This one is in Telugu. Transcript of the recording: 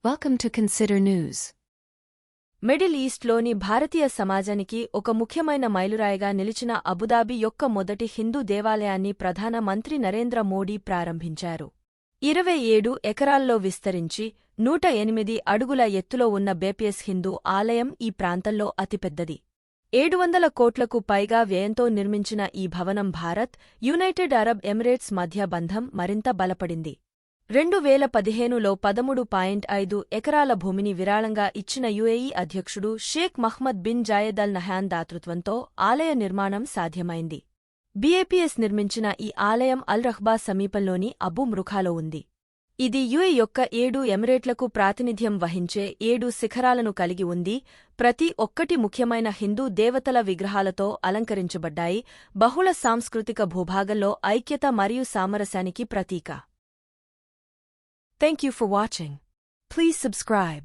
Welcome to Consider News. Middle ఈస్ట్లోని భారతీయ సమాజానికి ఒక ముఖ్యమైన మైలురాయిగా నిలిచిన అబుదాబి యొక్క మొదటి హిందూ దేవాలయాన్ని ప్రధాన మంత్రి నరేంద్ర మోడీ ప్రారంభించారు. 27 ఎకరాల్లో విస్తరించి 108 అడుగుల ఎత్తులో ఉన్న బేపియస్ హిందూ ఆలయం ఈ ప్రాంతంలో అతిపెద్దది. 700 కోట్లకు పైగా వ్యయంతో నిర్మించిన ఈ భవనం భారత్, యునైటెడ్ అరబ్ ఎమిరేట్స్ మధ్య బంధం మరింత బలపడింది. 2015లో 13.5 ఎకరాల భూమిని విరాళంగా ఇచ్చిన యుఏఈ అధ్యక్షుడు Sheikh Mohammed bin Zayed Al Nahyan దాతృత్వంతో ఆలయ నిర్మాణం సాధ్యమైంది. బీఏపీఎస్ నిర్మించిన ఈ ఆలయం అల్ రహ్బా సమీపంలోని అబు మృఖాలో ఉంది. ఇది యుఏఈ యొక్క 7 ఎమిరేట్లకు ప్రాతినిధ్యం వహించే 7 శిఖరాలను కలిగి ఉంది. ప్రతి ఒక్కటి ముఖ్యమైన హిందూ దేవతల విగ్రహాలతో అలంకరించబడ్డాయి. బహుళ సాంస్కృతిక భూభాగంలో ఐక్యత మరియు సామరస్యానికి ప్రతీక. Thank you for watching. Please subscribe.